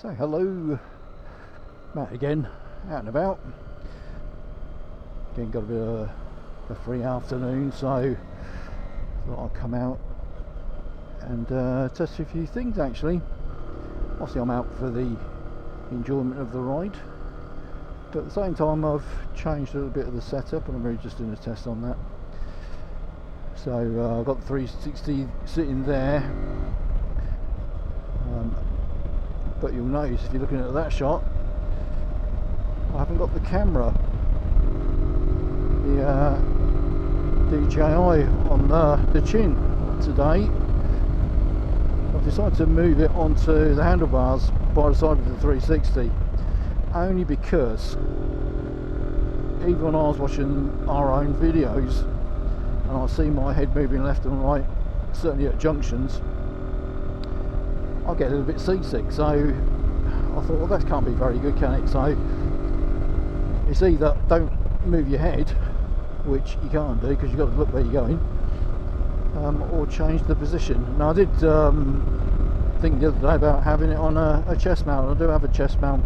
So hello, Matt again, out and about. Again, got a bit of a free afternoon, so thought I'd come out and test a few things actually. Obviously I'm out for the enjoyment of the ride, but at the same time I've changed a little bit of the setup and I'm really just doing a test on that. So I've got the 360 sitting there, but you'll notice if you're looking at that shot, I haven't got the camera, the DJI on the chin today. I've decided to move it onto the handlebars by the side of the 360, only because even when I was watching our own videos and I see my head moving left and right, certainly at junctions, I get a little bit seasick. So I thought, well, that can't be very good, can it? So it's either don't move your head, which you can't do because you've got to look where you're going, or change the position. Now I did think the other day about having it on a chest mount. I do have a chest mount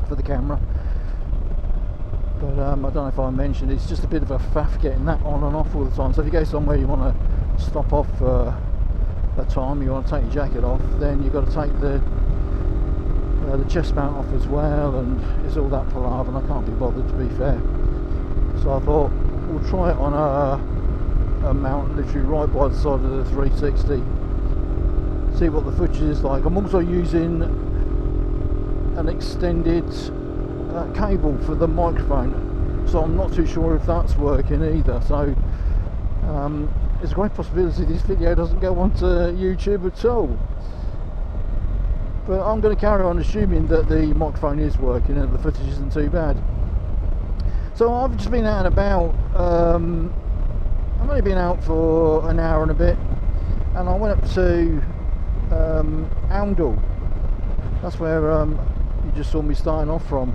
for the camera, but I don't know if I mentioned, it's just a bit of a faff getting that on and off all the time. So if you go somewhere you want to stop off for a time, you want to take your jacket off, then you've got to take the chest mount off as well, and it's all that palaver and I can't be bothered, to be fair. So I thought we'll try it on a mount literally right by the side of the 360, see what the footage is like. I'm also using an extended cable for the microphone, so I'm not too sure if that's working either. So there's a great possibility this video doesn't go onto YouTube at all, but I'm going to carry on assuming that the microphone is working and the footage isn't too bad. So I've just been out and about. I've only been out for an hour and a bit, and I went up to Oundle. That's where you just saw me starting off from.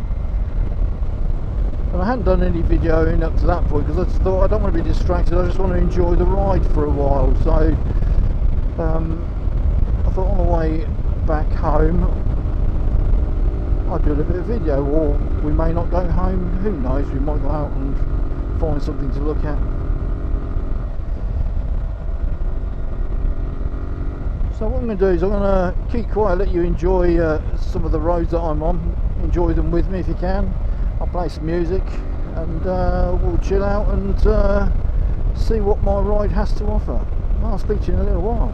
And I hadn't done any videoing up to that point because I just thought I don't want to be distracted, I just want to enjoy the ride for a while. So I thought on the way back home I'd do a little bit of video, or we may not go home, who knows, we might go out and find something to look at. So what I'm going to do is I'm going to keep quiet, let you enjoy some of the roads that I'm on, enjoy them with me if you can. I'll play some music and we'll chill out and see what my ride has to offer. I'll speak to you in a little while.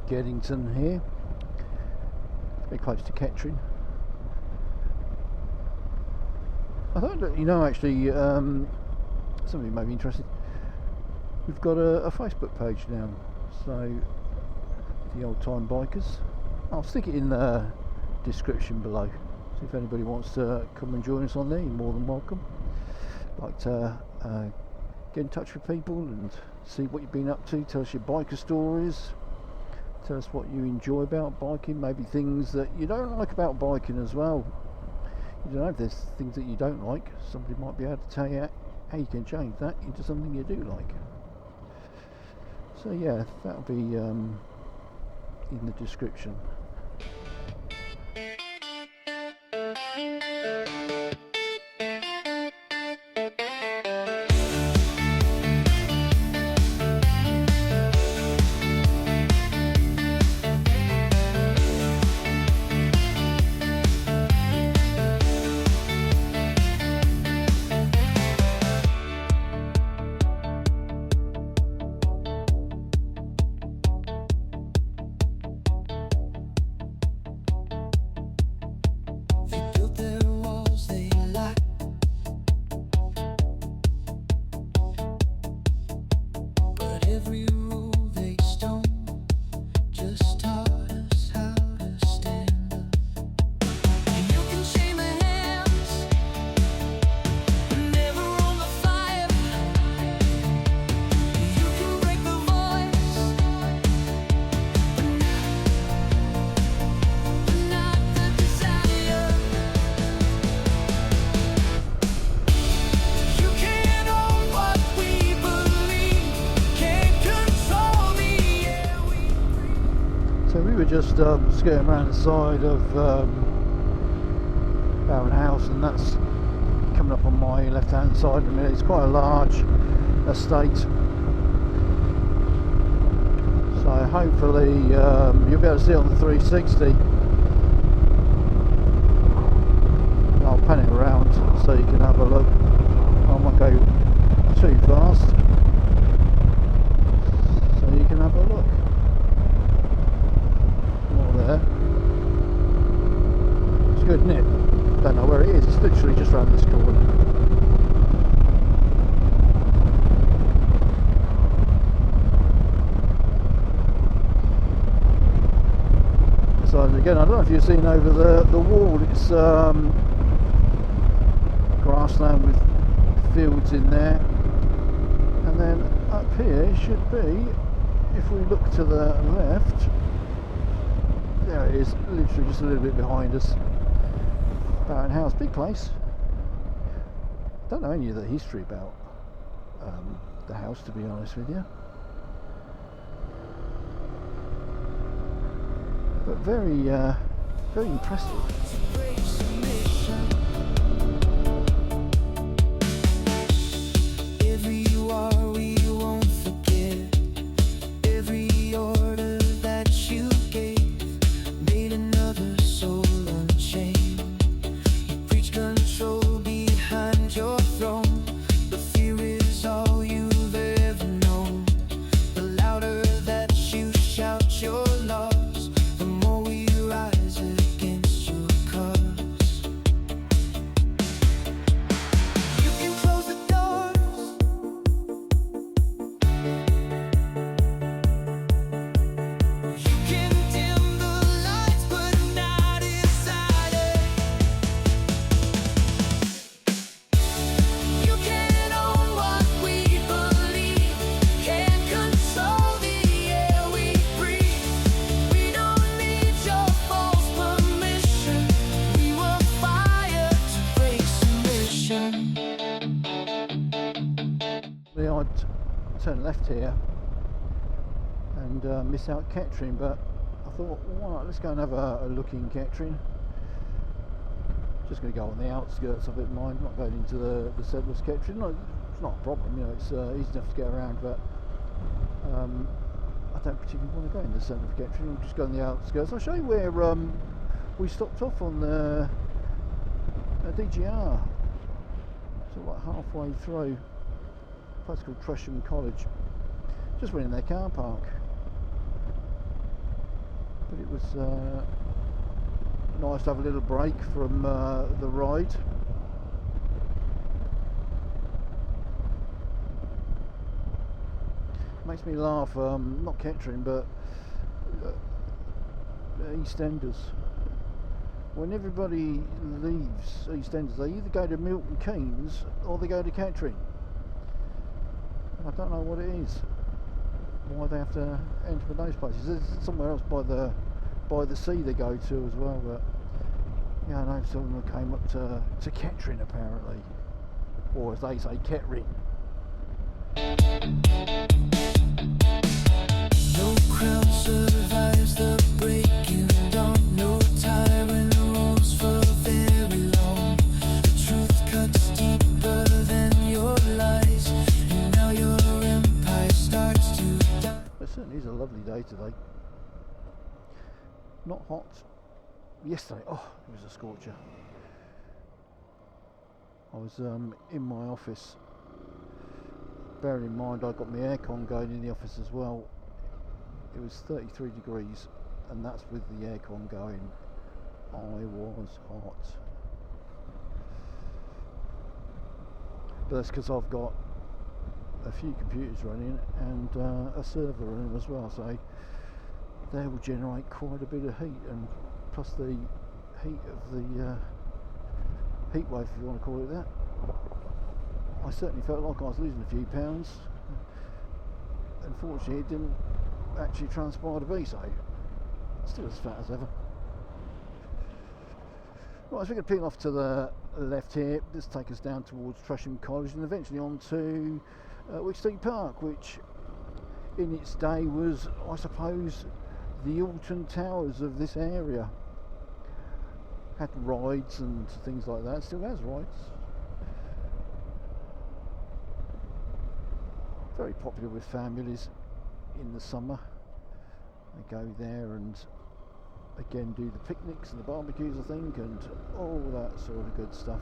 Geddington here, very close to Kettering. I thought that, you know, actually, some of you may be interested. We've got a Facebook page now, so the Old Time Bikers. I'll stick it in the description below. So if anybody wants to come and join us on there, you're more than welcome. I'd like to get in touch with people and see what you've been up to. Tell us your biker stories. Tell us what you enjoy about biking. Maybe things that you don't like about biking as well. You don't know if there's things that you don't like. Somebody might be able to tell you how you can change that into something you do like. So yeah, that'll be in the description. Just skirting around the side of Bowen House, and that's coming up on my left hand side in a minute. It's quite a large estate, so hopefully you'll be able to see it on the 360. I'll pan it around so you can have a look. I won't go too fast so you can have a look. There. It's good, isn't it? Don't know where it is. It's literally just around this corner. So again, I don't know if you've seen over the wall. It's grassland with fields in there, and then up here should be, if we look to the left. There it is, literally just a little bit behind us. Bowen House, big place. Don't know any of the history about the house, to be honest with you. But very, very impressive. Turn left here and miss out Kettering, but I thought, why not, let's go and have a look in Kettering. Just going to go on the outskirts of it, mind, not going into the centre of Kettering. No, it's not a problem, you know, it's easy enough to get around, but I don't particularly want to go in the centre of Kettering. I'll just go on the outskirts. I'll show you where we stopped off on the DJI, so like halfway through. A place called Tresham College. Just went in their car park. was nice to have a little break from the ride. Makes me laugh, not Kettering but EastEnders. When everybody leaves EastEnders, they either go to Milton Keynes or they go to Kettering. I don't know what it is, why they have to enter those places. There's somewhere else by the sea they go to as well, but yeah, I know some of them came up to Kettering apparently, or as they say, Kettering. No crown survives the breaking dawn. No tyrant rules for very long. The truth cuts deeper than your lies, and now your empire starts to die. It certainly is a lovely day today. Not hot. Yesterday, oh, it was a scorcher. I was in my office. Bearing in mind I got my aircon going in the office as well. It was 33 degrees, and that's with the aircon going. I was hot. But that's because I've got a few computers running and a server running as well, so they will generate quite a bit of heat, and plus the heat of the heat wave, if you want to call it that. I certainly felt like I was losing a few pounds. Unfortunately, it didn't actually transpire to be so. Still as fat as ever. Right, so we're going to peel off to the left here. This takes us down towards Tresham College and eventually on to Wicksteed Park, which in its day was, I suppose, the Alton Towers of this area. Had rides and things like that. Still has rides. Very popular with families in the summer. They go there and again do the picnics and the barbecues, I think, and all that sort of good stuff.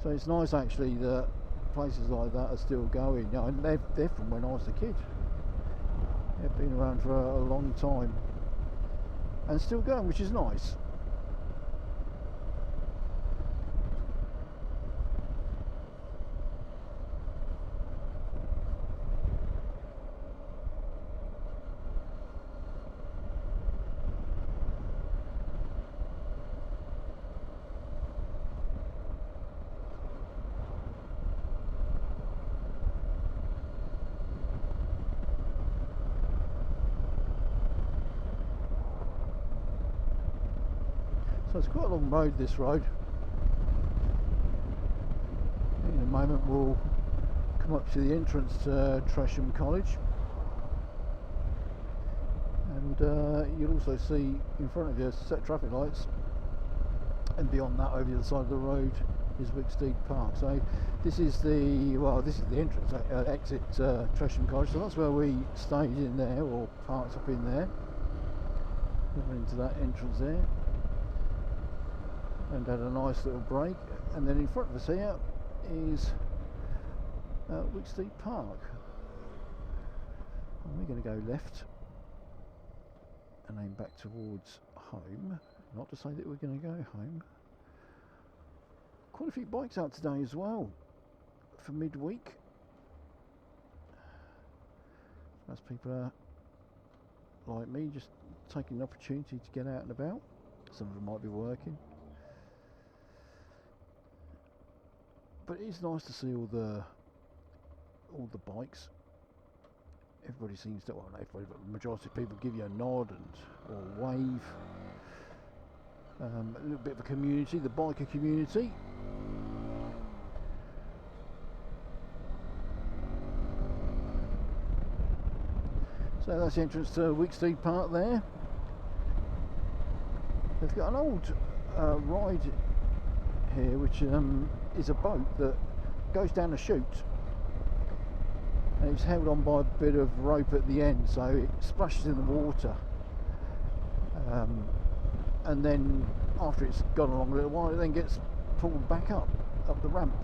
So it's nice actually that places like that are still going. You know, and they're from when I was a kid. They've been around for a long time and still going, which is nice. So it's quite a long road, this road. In a moment we'll come up to the entrance to Tresham College, and you'll also see in front of you set traffic lights, and beyond that over the other side of the road is Wicksteed Park. So this is the entrance exit Tresham College, so that's where we stayed in there, or parked up in there. We went into that entrance there and had a nice little break, and then in front of us here is Wicksteed Park, and we're going to go left and aim back towards home. Not to say that we're going to go home. Quite a few bikes out today as well for midweek. Most people are like me, just taking the opportunity to get out and about. Some of them might be working. But it is nice to see all the bikes. Everybody seems to, well, not everybody, but the majority of people give you a nod or wave. A little bit of a community, the biker community. So that's the entrance to Wicksteed Park there. They've got an old ride here, which is a boat that goes down a chute, and it's held on by a bit of rope at the end, so it splashes in the water, and then after it's gone along a little while, it then gets pulled back up the ramp,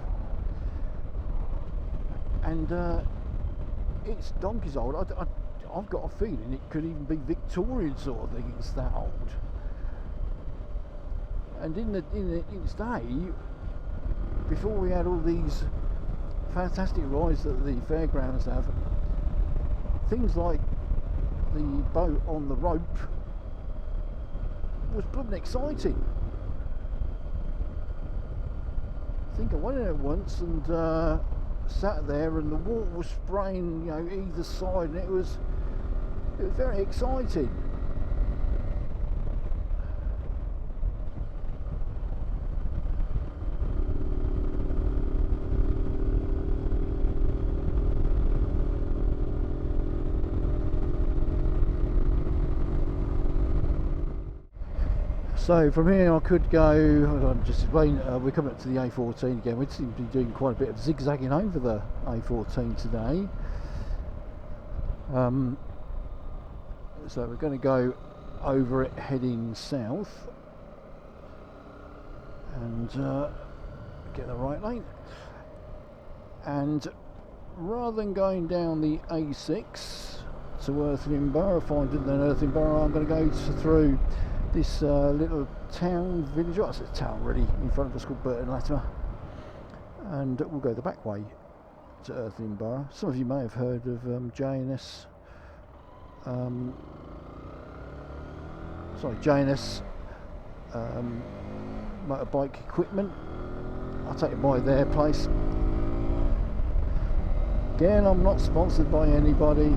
and it's donkeys old. I I've got a feeling it could even be Victorian sort of thing. It's that old. And in its day, before we had all these fantastic rides that the fairgrounds have, things like the boat on the rope was blooming exciting. I think I went in it once and sat there, and the water was spraying, you know, either side, and it was very exciting. So from here I could go, I'll just explain, we're coming up to the A14 again. We seem to be doing quite a bit of zigzagging over the A14 today. So we're going to go over it heading south and get the right lane. And rather than going down the A6 to Earthling Borough, finding then Earthling Borough, I'm going to go through this little town village, well, it's a town really, in front of us called Burton Latimer, and we'll go the back way to Earthling Borough. Some of you may have heard of JNS motorbike equipment. I'll take it by their place. Again, I'm not sponsored by anybody.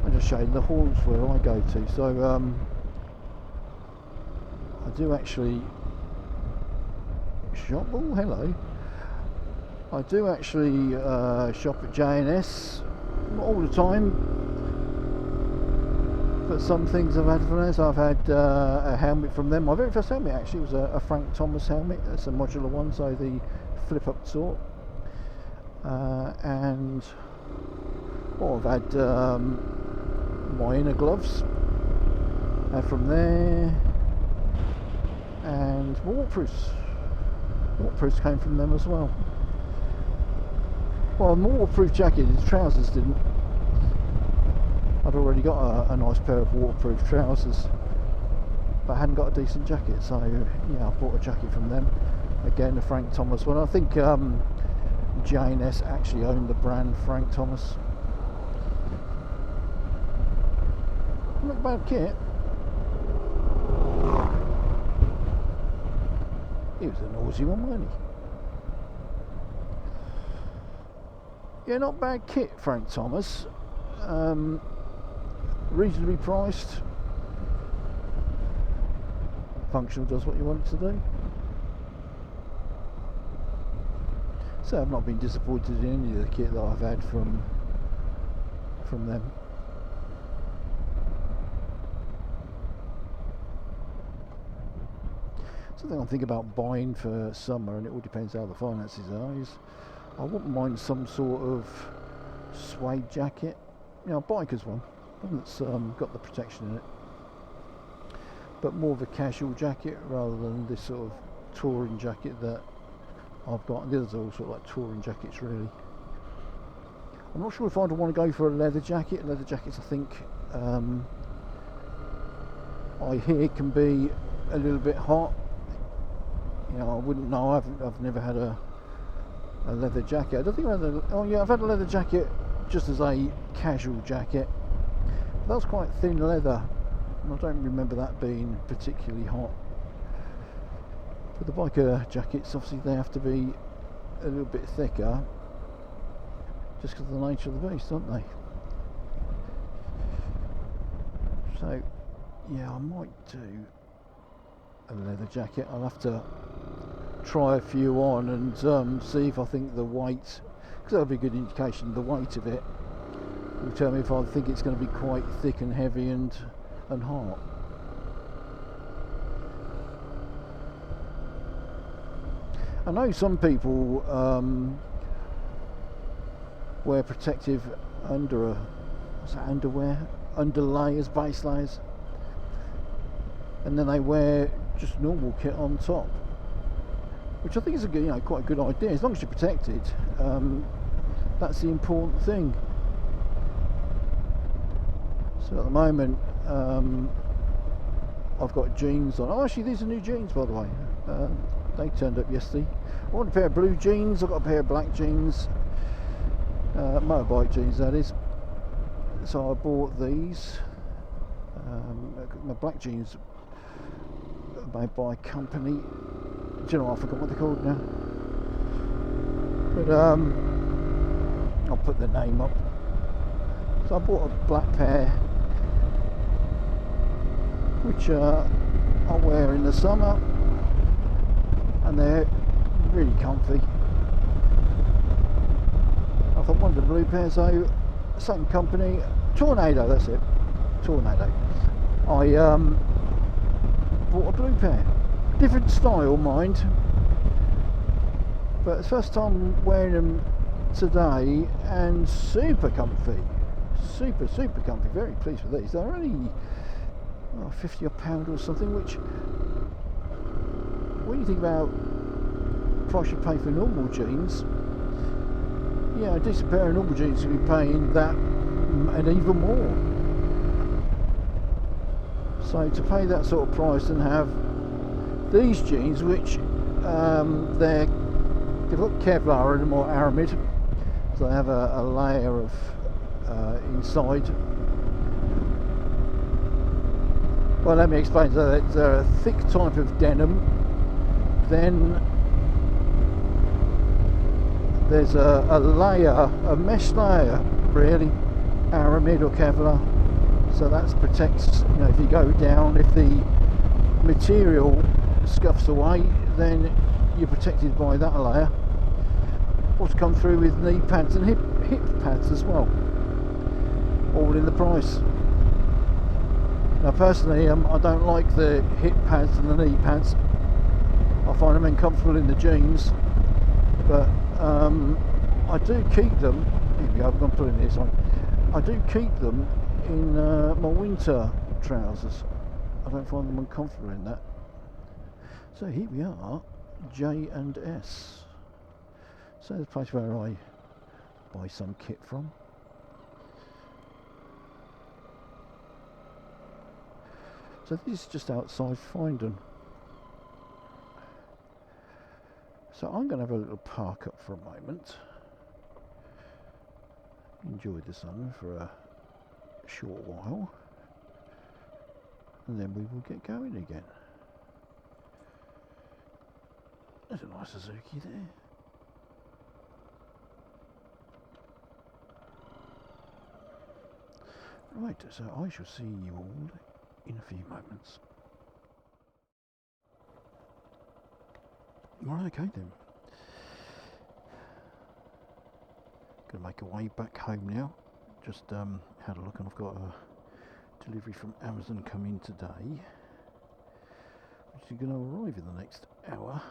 I'm just showing the halls where I go to. So I do actually shop. Oh, hello. I do actually shop at JNS, not all the time, but some things I've had from there. So I've had a helmet from them. My very first helmet actually was a Frank Thomas helmet. It's a modular one, so the flip up sort. And I've had my inner gloves from there, and waterproofs came from them as well. Well, the waterproof jacket, his trousers didn't. I'd already got a nice pair of waterproof trousers, but I hadn't got a decent jacket, so yeah, I bought a jacket from them. Again, the Frank Thomas one. I think JNS actually owned the brand Frank Thomas. Not bad kit. He was a noisy one, wasn't he? Yeah, not bad kit, Frank Thomas. Reasonably priced. Functional, does what you want it to do. So I've not been disappointed in any of the kit that I've had from them. Something I'm thinking about buying for summer, and it all depends how the finances are, is I wouldn't mind some sort of suede jacket, you know, a biker's one that's got the protection in it, but more of a casual jacket rather than this sort of touring jacket that I've got. And the others are all sort of like touring jackets really. I'm not sure if I'd want to go for a leather jacket. Leather jackets, I think, I hear can be a little bit hot. You know, I wouldn't know. I've never had a leather jacket. I don't think I've had oh yeah, I've had a leather jacket just as a casual jacket. That was quite thin leather, and I don't remember that being particularly hot. But the biker jackets, obviously, they have to be a little bit thicker, just because of the nature of the beast, don't they? So, yeah, I might do a leather jacket. I'll have to try a few on and see if I think the weight, because that'll be a good indication, the weight of it will tell me if I think it's going to be quite thick and heavy and hard. I know some people wear protective underwear, underlayers, base layers, and then they wear just normal kit on top, which I think is a good, quite a good idea as long as you're protected. That's the important thing. So at the moment I've got jeans on. Oh, actually these are new jeans, by the way. They turned up yesterday. I want a pair of blue jeans, I've got a pair of black jeans, motorbike jeans that is. So I bought these. My black jeans are made by a company. Do you know, I forgot what they're called now. But I'll put the name up. So I bought a black pair, which I wear in the summer, and they're really comfy. I thought one of the blue pairs, though, same company, Tornado, that's it, Tornado. I bought a blue pair, different style, mind, but it's the first time wearing them today, and super comfy, super comfy. Very pleased with these. They're only £50 odd or something, which, when you think about the price you pay for normal jeans, yeah, a decent pair of normal jeans you'll be paying that and even more. So to pay that sort of price and have these jeans, which they've got Kevlar in them, or aramid, so they have a layer of inside. Well, let me explain. So they're a thick type of denim, then there's a layer, a mesh layer, really, aramid or Kevlar. So that protects, you know, if you go down, if the material scuffs away, then you're protected by that layer. Also come through with knee pads and hip pads as well, all in the price. Now personally, I don't like the hip pads and the knee pads. I find them uncomfortable in the jeans, but I do keep them. Here we go, I'm going to put in this on. I do keep them in my winter trousers. I don't find them uncomfortable in that. So here we are, J&S. So the place where I buy some kit from. So this is just outside Findon. So I'm going to have a little park up for a moment. Enjoy the sun for a short while. And then we will get going again. There's a nice Suzuki there. Right, so I shall see you all in a few moments. Right, okay then. Gonna make a way back home now. Just had a look, and I've got a delivery from Amazon coming today, which is going to arrive in the next hour.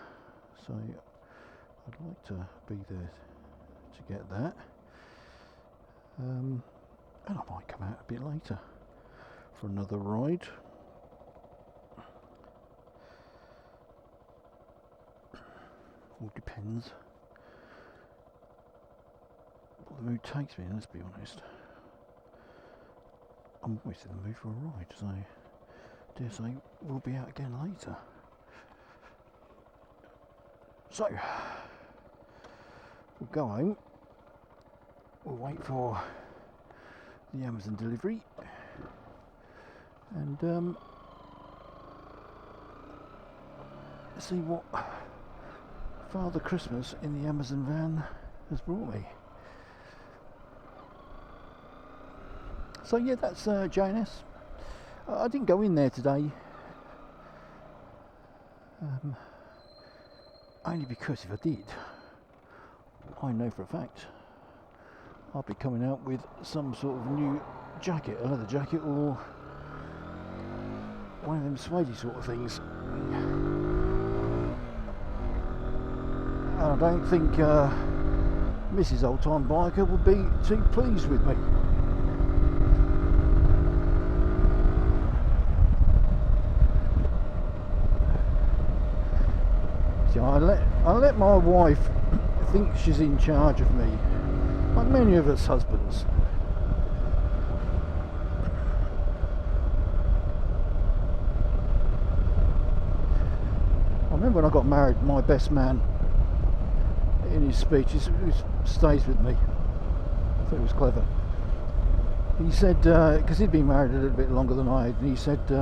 So I'd like to be there to get that. And I might come out a bit later for another ride. All depends what the mood takes me, let's be honest. I'm always in the mood for a ride, so I dare say we'll be out again later. So we'll go home, we'll wait for the Amazon delivery, and see what Father Christmas in the Amazon van has brought me. So yeah, that's J&S. I didn't go in there today, only because if I did, I know for a fact I'll be coming out with some sort of new jacket, a leather jacket, or one of them suede sort of things. And I don't think Mrs. Old Time Biker would be too pleased with me. So I let my wife think she's in charge of me, like many of us husbands. remember when I got married, my best man, in his speech, it stays with me. I thought it was clever. He said, because he'd been married a little bit longer than I had, and he said he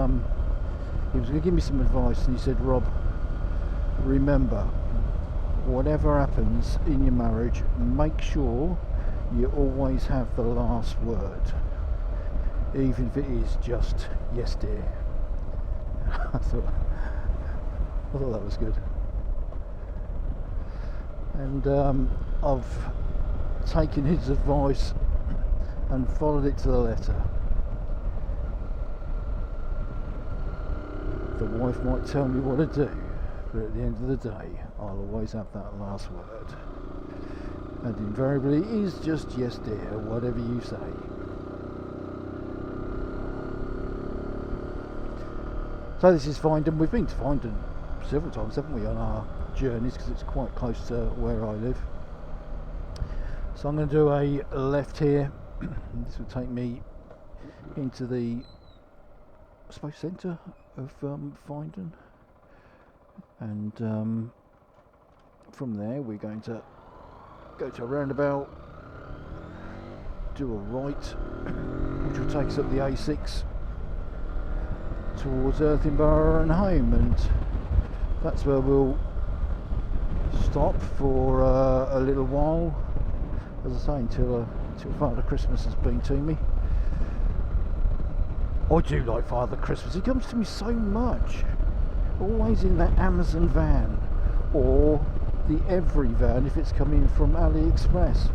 was going to give me some advice, and he said, Rob, remember, whatever happens in your marriage, make sure you always have the last word, even if it is just yes dear. I thought that was good. And I've taken his advice and followed it to the letter. The wife might tell me what to do, but at the end of the day, I'll always have that last word. And invariably it is just yes dear, whatever you say. So this is Findon. We've been to Findon several times, haven't we, on our journeys, because it's quite close to where I live. So I'm going to do a left here. This will take me into the, I suppose, centre of Findon, and from there we're going to go to a roundabout, do a right, which will take us up the A6 towards Earthenborough and home, and that's where we'll stop for a little while, as I say, until Father Christmas has been to me. I do like Father Christmas, he comes to me so much, always in that Amazon van, or the Every van if it's coming from AliExpress.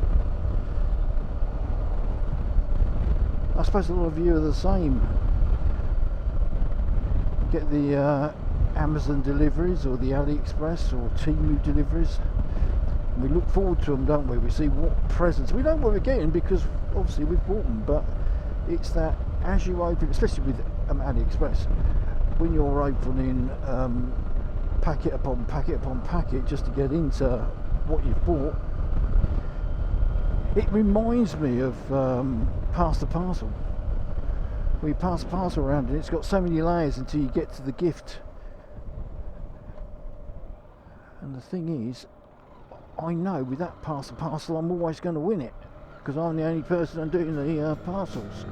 I suppose a lot of you are the same. Get the Amazon deliveries or the AliExpress or Temu deliveries. We look forward to them, don't we? We see what presents. We know what we're getting because obviously we've bought them, but it's that as you open, especially with AliExpress, when you're opening packet upon packet upon packet just to get into what you've bought, it reminds me of Pass the Parcel. We pass the parcel around and it's got so many layers until you get to the gift. And the thing is, I know with that Pass the Parcel I'm always going to win it, because I'm the only person doing the parcels.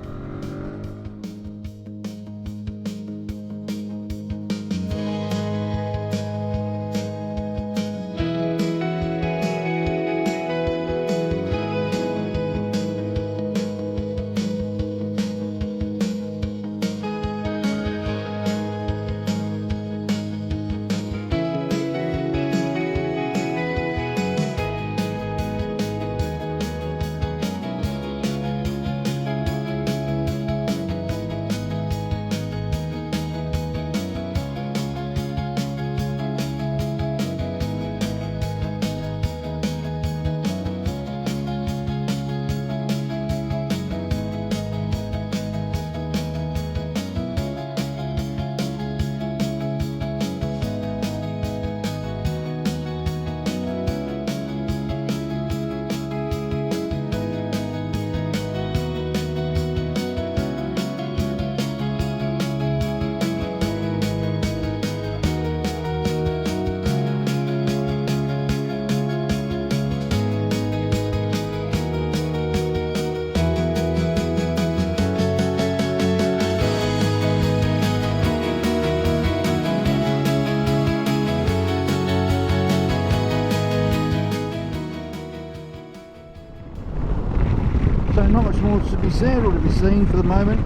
Not much more to be said or to be seen for the moment.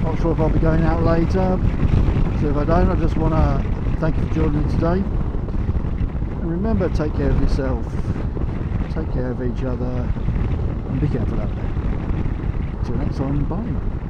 Not sure if I'll be going out later, so if I don't, I just want to thank you for joining me today, and remember, take care of yourself, take care of each other, and be careful out there. Until next time, bye.